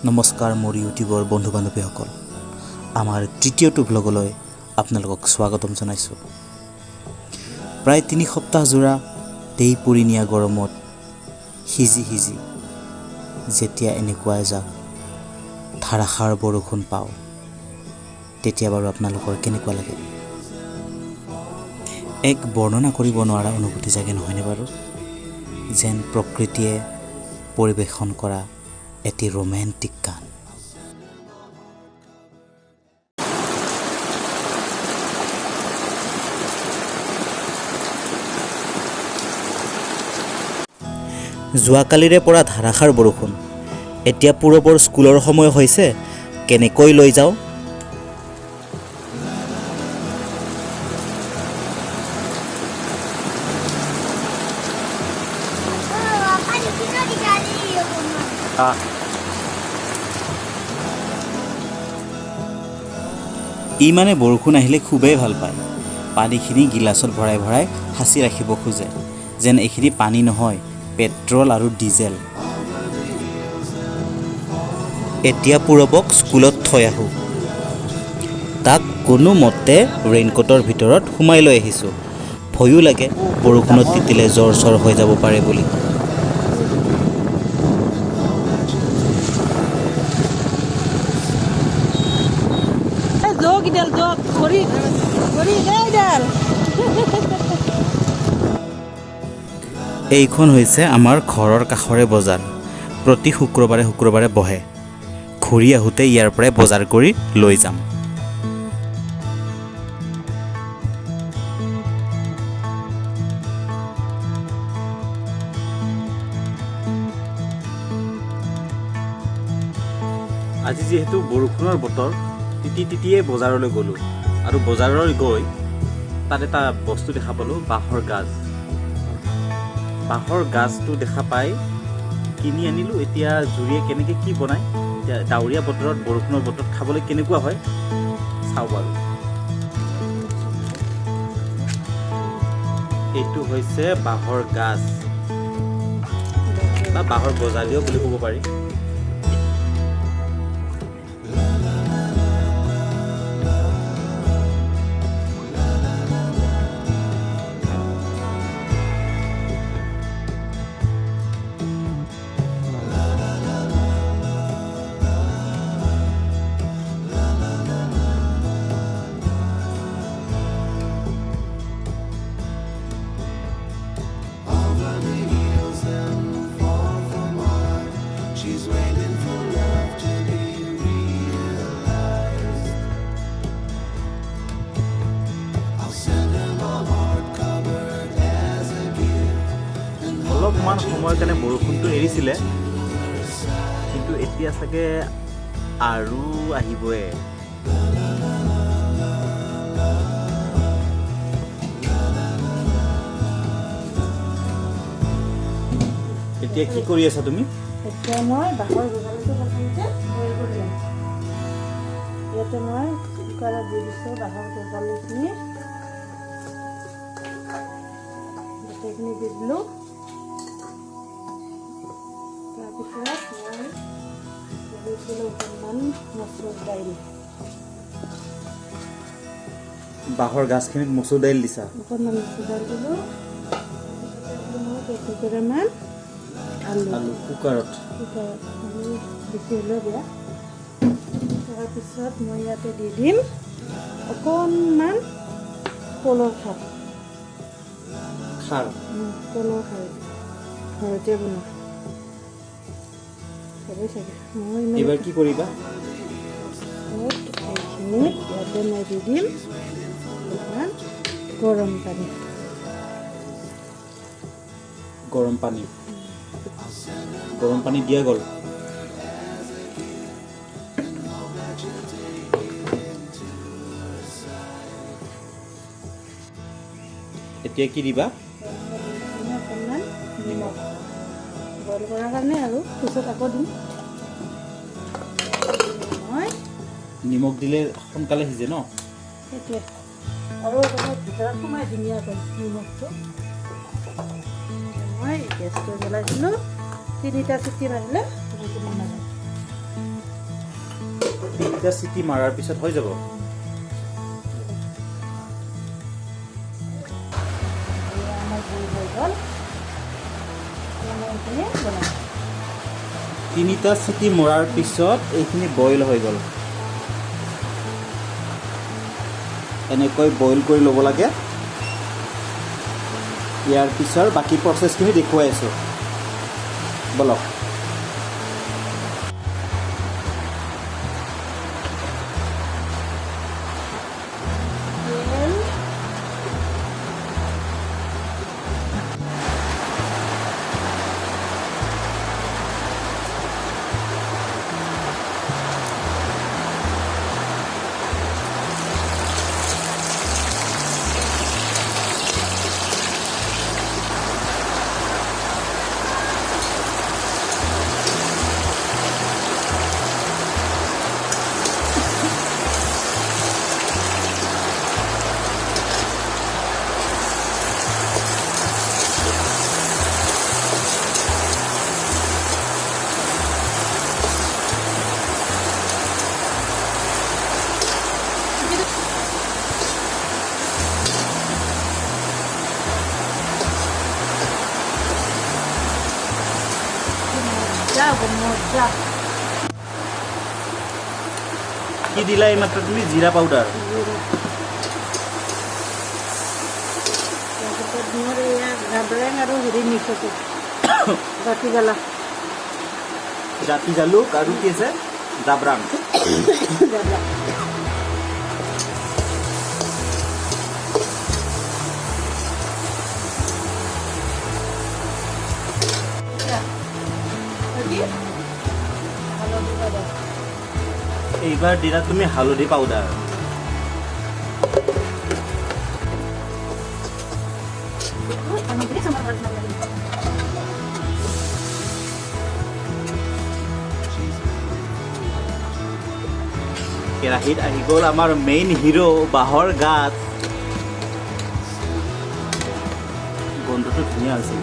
নমস্কাৰ মোৰ ইউটিউবৰ বন্ধু বান্ধৱীসকল, আমাৰ তৃতীয়টো ব্লগলৈ আপোনালোকক স্বাগতম জনাইছোঁ। প্ৰায় 3 সপ্তাহ জোৰা দেই পৰি নিয়া গৰমত সিজি যেতিয়া এনেকুৱা এজাক ধাৰাসাৰ বৰষুণ পাওঁ, তেতিয়া বাৰু আপোনালোকৰ কেনেকুৱা লাগে? এক বৰ্ণনা কৰিব নোৱাৰা অনুভূতি জাগে নহয়নে বাৰু? যেন প্ৰকৃতিয়ে পৰিৱেশন কৰা এটি ৰোমেণ্টিক গান। যোৱাকালিৰে পৰা ধাৰাসাৰ বৰষুণ। এতিয়া পূৰবৰ স্কুলৰ সময় হৈছে, কেনেকৈ লৈ যাওঁ? ই মানে বৰষুণ আহিলে খুবেই ভাল পায়। পানীখিনি গিলাচত ভৰাই ভৰাই সাঁচি ৰাখিব খোজে, যেন এইখিনি পানী নহয়, পেট্ৰল আৰু ডিজেল। এতিয়া পূৰবক স্কুলত থৈ আহোঁ। তাক কোনোমতে ৰেইনকোটৰ ভিতৰত সোমাই লৈ আহিছোঁ। ভয়ো লাগে বৰষুণত তিতিলে জ্বৰ চৰ হৈ যাব পাৰে বুলি। এইখন হৈছে আমাৰ ঘৰৰ কাষৰে বজাৰ। প্ৰতি শুক্ৰবাৰে বহে। ঘূৰি আহোঁতে ইয়াৰ পৰাই বজাৰ কৰি লৈ যাম। আজি যিহেতু বৰষুণৰ বতৰ, তিতিয়ে বজাৰলৈ গ'লোঁ আৰু বজাৰলৈ গৈ তাত এটা বস্তু দেখা পালোঁ, বাঁহৰ গাজ। বাঁহৰ গাজটো দেখা পাই কিনি আনিলোঁ। এতিয়া জুৰিয়ে কেনেকৈ কি বনায়, এতিয়া ডাৱৰীয়া বতৰত, বৰষুণৰ বতৰত খাবলৈ কেনেকুৱা হয় চাওঁ বাৰু। এইটো হৈছে বাঁহৰ গাজ বা বাঁহৰ গজালিও বুলি ক'ব পাৰি। অলপমান সময়ৰ কাৰণে বৰষুণটো এৰিছিলে, কিন্তু এতিয়া চাগে আৰু আহিবই। এতিয়া কি কৰি আছা তুমি? এতিয়া মই বাঁহৰ গজালিটো প্ৰথমতে বইল কৰি লওঁ। ইয়াতে মই কুকাৰত দি দিছোঁ বাঁহৰ গজালিখিনি, গোটেইখিনি দি দিলোঁ। তাৰপিছত মই দিছিলোঁ অকণমান মচুৰ দাইল। বাঁহৰ গাজখিনিত মচুৰ দাইল দিছা? অকণমান মচুৰ দাইল দিলোঁ। মই 200 আলু কুকাৰত আলু বেছি হ'লেও বেয়া। তাৰপিছত মই ইয়াতে দি দিম অকণমান কলৰ খাৰ। কলৰ খাৰ ঘৰতে বনোৱা। চাগে মই এইবাৰ কি কৰিবা? এইখিনিত ইয়াতে মই দি দিম অকণমান গৰম পানী। গৰম পানী দিয়া গ'ল। এতিয়া কি দিবা? অকণমান নিমখ, বইল কৰাৰ কাৰণে আৰু পিছত আকৌ দিম। মই নিমখ দিলে সোনকালে সিজে ন? সেইটোৱে, আৰু অকণমান ভিতৰত সোমাই ধুনীয়াকৈ নিমখটো। মই গেছটো জ্বলাই দিলোঁ। 3টা চিটি মাৰিলে তিনিটা চিটি মাৰাৰ পিছত হৈ যাব। এয়া আমাৰ বইল হৈ গ'ল। আমি এইখিনি বনাম। তিনিটা চিটি মৰাৰ পিছত এইখিনি বইল হৈ গ'ল। এনেকৈ বইল কৰি ল'ব লাগে। ইয়াৰ পিছৰ বাকী প্ৰচেছখিনি দেখুৱাই আছোঁ, বলক। তেল, মজা। কি দিলা এইমাত্ৰ তুমি? জিৰা পাউডাৰ। তাৰপিছত মোৰ এয়া জাব্ৰাং আৰু হেৰি মিক্স আছে, জাতিবালা। জাতি জালুক আৰু কি আছে? জাব্ৰাং। জাব্ৰাং। হালধি পাউডাৰ। এইবাৰ দিলা তুমি হালধি পাউডাৰ। কেৰাহীত আহি গ'ল আমাৰ মেইন হিৰো বাঁহৰ গাজ। গোন্ধটো ধুনীয়া হৈছে।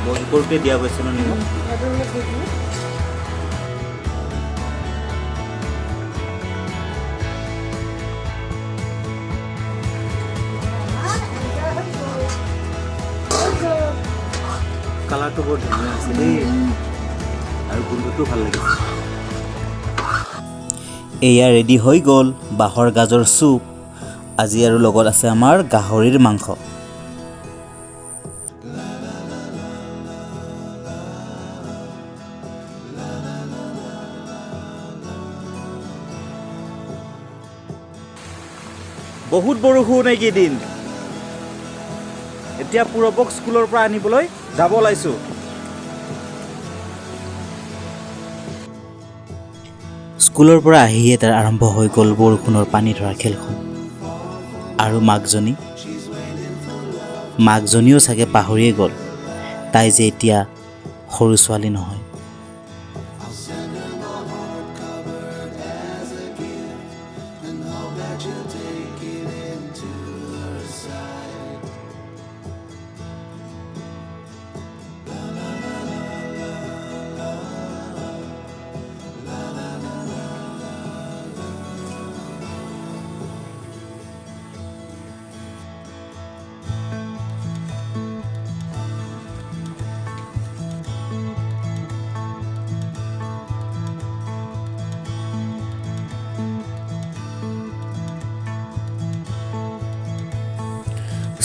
বইল কৰোঁতে দিয়া গৈছে ন নিমখ। সেইটো অলপ দি দিওঁ। কালাৰটো বৰ ধুনীয়া আছে দেই, আৰু গোন্ধটো ভাল লাগিছে। এয়া ৰেডি হৈ গ'ল বাঁহৰ গাজৰ চুপ। আজি আৰু লগত আছে আমাৰ গাহৰিৰ মাংস। বহুত বৰষুণ এইকেইদিন। এতিয়া পূৰৱক স্কুলৰ পৰা আনিবলৈ যাব ওলাইছোঁ। স্কুলৰ পৰা আহিয়ে তাৰ আৰম্ভ হৈ গ'ল বৰষুণৰ পানী ধৰা খেলখন। আৰু মাকজনীও চাগে পাহৰিয়ে গ'ল তাই যে এতিয়া সৰু ছোৱালী নহয়।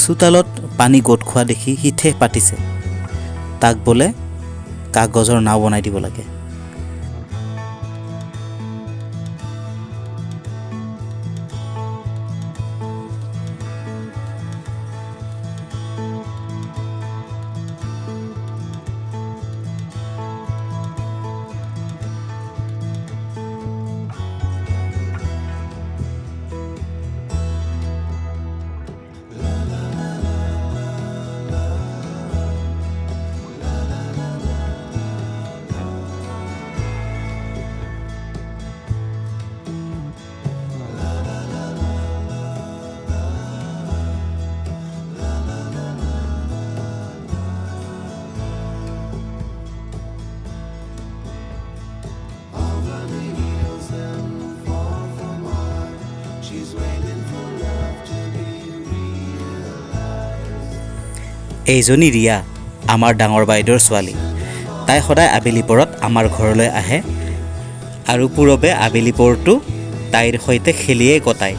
চোতালত পানী গোট খোৱা দেখি সি ঠেহ পাতিছে। তাক বোলে কাগজৰ নাও বনাই দিব লাগে। এইজনী ৰিয়া আমাৰ ডাঙৰ বাইদেউৰ ছোৱালী। তাই সদায় আবেলি পৰত আমাৰ ঘৰলৈ আহে আৰু পূৰবে আবেলি পৰটো তাইৰ সৈতে খেলিয়েই কটায়।